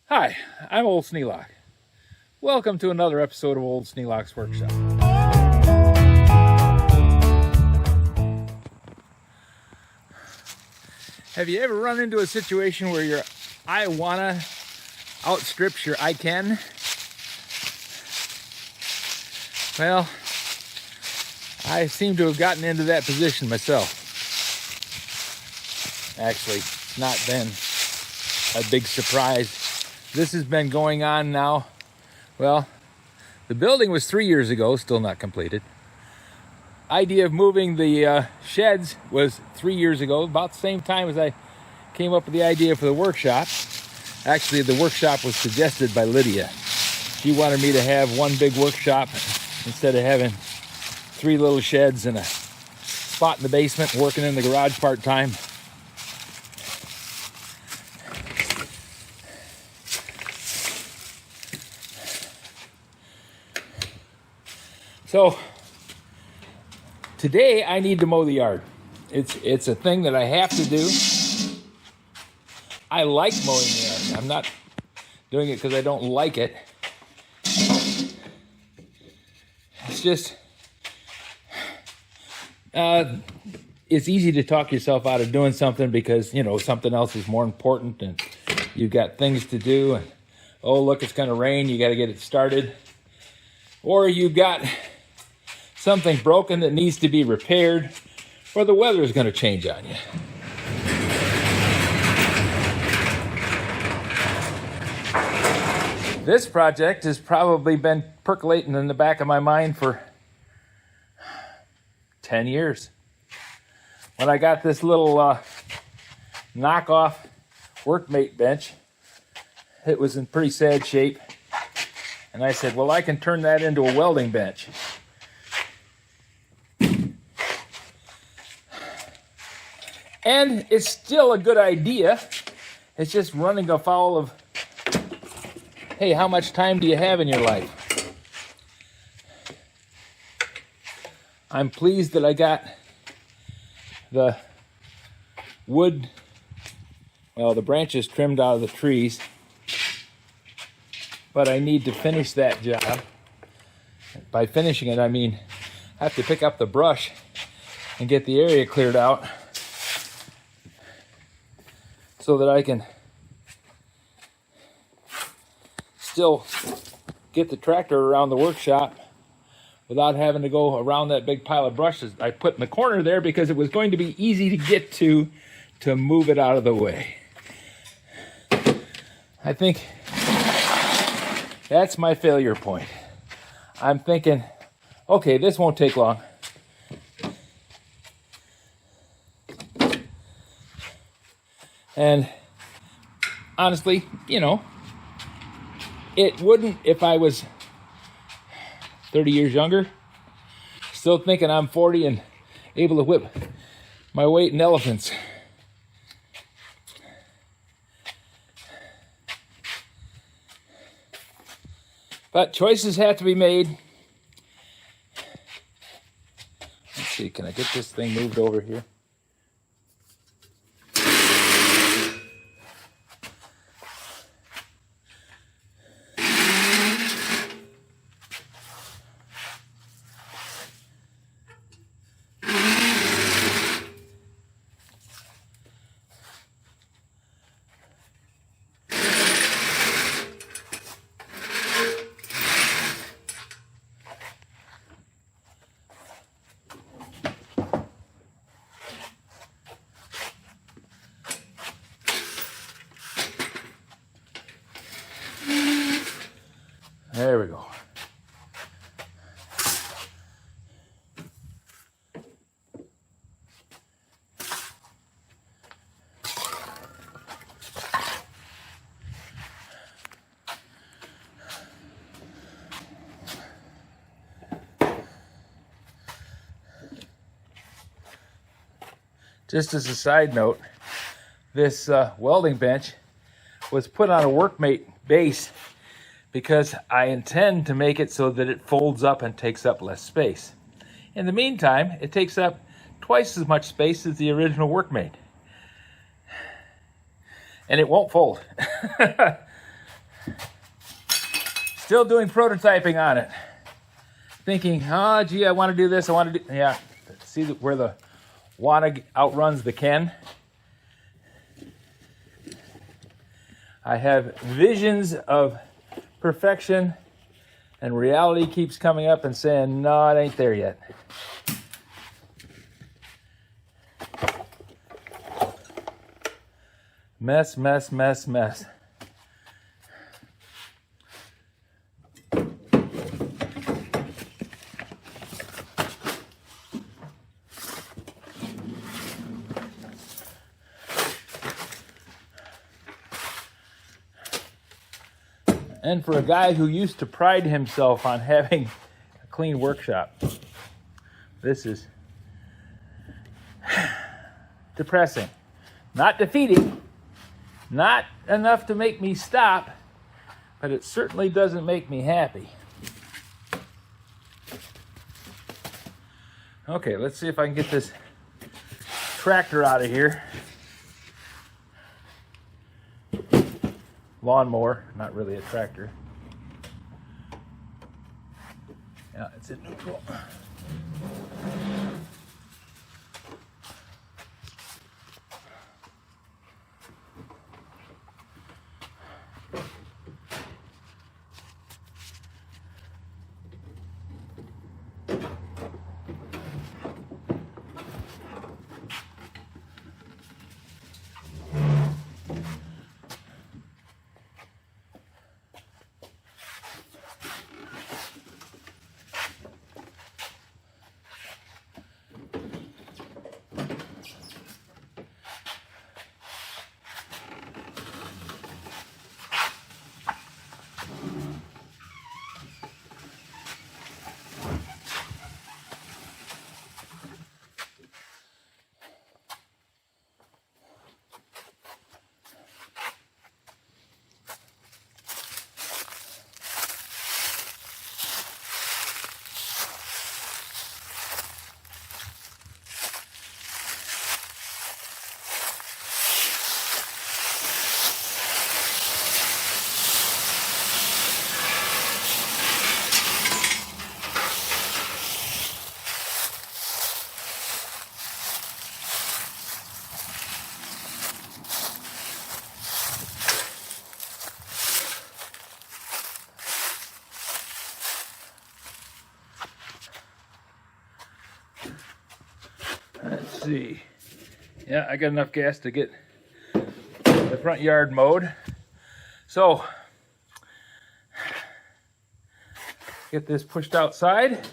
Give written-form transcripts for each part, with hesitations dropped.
Hi, I'm Old Sneelock. Welcome to another episode of Old Sneelock's Workshop. Have you ever run into a situation where your I wanna outstrips your I can? Well, I seem to have gotten into that position myself. Actually, it's not been a big surprise. This has been going on now. Well, the building was 3 years ago, still not completed. Idea of moving the sheds was 3 years ago, about the same time as I came up with the idea for the workshop. Actually, the workshop was suggested by Lydia. She wanted me to have one big workshop instead of having 3 little sheds and a spot in the basement, working in the garage part-time. So today I need to mow the yard. It's a thing that I have to do. I like mowing the yard. I'm not doing it because I don't like it. It's just, it's easy to talk yourself out of doing something because, you know, something else is more important and you've got things to do. And, oh, look, it's going to rain. You got to get it started. Or you've got something broken that needs to be repaired, or the weather is going to change on you. This project has probably been percolating in the back of my mind for 10 years. When I got this little knockoff workmate bench, it was in pretty sad shape. And I said, well, I can turn that into a welding bench. And it's still a good idea. It's just running afoul of, hey, how much time do you have in your life? I'm pleased that I got the wood, well, the branches trimmed out of the trees, but I need to finish that job. By finishing it, I mean I have to pick up the brush and get the area cleared out so that I can still get the tractor around the workshop without having to go around that big pile of brushes I put in the corner there because it was going to be easy to get to move it out of the way. I think that's my failure point. I'm thinking, okay, this won't take long. And honestly, you know, it wouldn't if I was 30 years younger, still thinking I'm 40 and able to whip my weight in elephants. But choices have to be made. Let's see, can I get this thing moved over here? There we go. Just as a side note, this welding bench was put on a workmate base because I intend to make it so that it folds up and takes up less space. In the meantime, it takes up twice as much space as the original workmate. And it won't fold. Still doing prototyping on it. Thinking, oh, gee, I want to do this. I want to do, yeah. See where the wanna outruns the can? I have visions of perfection, and reality keeps coming up and saying, no, it ain't there yet. Mess, mess, mess, mess. And for a guy who used to pride himself on having a clean workshop, this is depressing. Not defeating, not enough to make me stop, but it certainly doesn't make me happy. Okay, let's see if I can get this tractor out of here. Lawnmower, not really a tractor. Yeah, it's in neutral. Let's see. Yeah, I got enough gas to get the front yard mowed. So, get this pushed outside.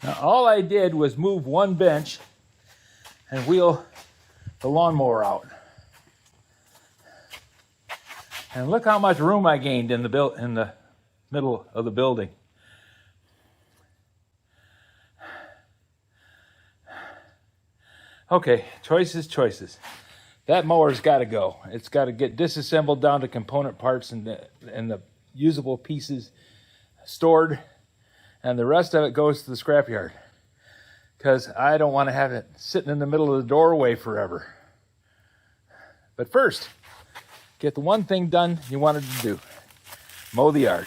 Now, all I did was move one bench and wheel the lawnmower out. And look how much room I gained in the middle of the building. Okay, choices. That mower's got to go. It's got to get disassembled down to component parts and the usable pieces stored, and the rest of it goes to the scrapyard, because I don't want to have it sitting in the middle of the doorway forever. But first, get the one thing done you wanted to do: mow the yard.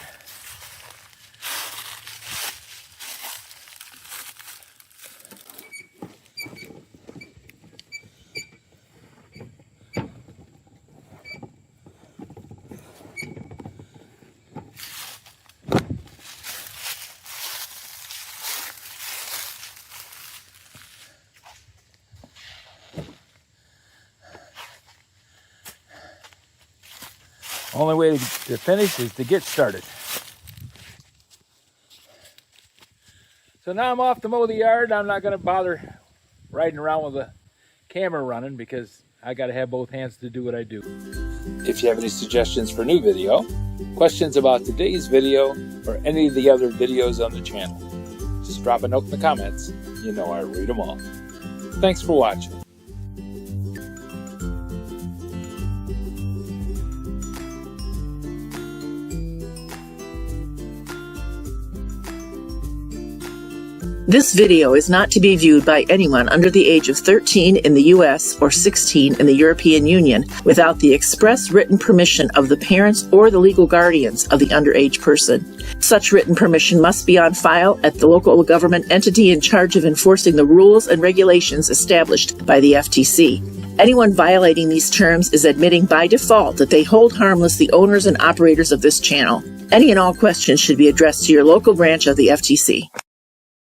Only way to finish is to get started. So now I'm off to mow the yard. I'm not going to bother riding around with a camera running because I got to have both hands to do what I do. If you have any suggestions for new video, questions about today's video, or any of the other videos on the channel, just drop a note in the comments. You know I read them all. Thanks for watching. This video is not to be viewed by anyone under the age of 13 in the U.S. or 16 in the European Union without the express written permission of the parents or the legal guardians of the underage person. Such written permission must be on file at the local government entity in charge of enforcing the rules and regulations established by the FTC. Anyone violating these terms is admitting by default that they hold harmless the owners and operators of this channel. Any and all questions should be addressed to your local branch of the FTC.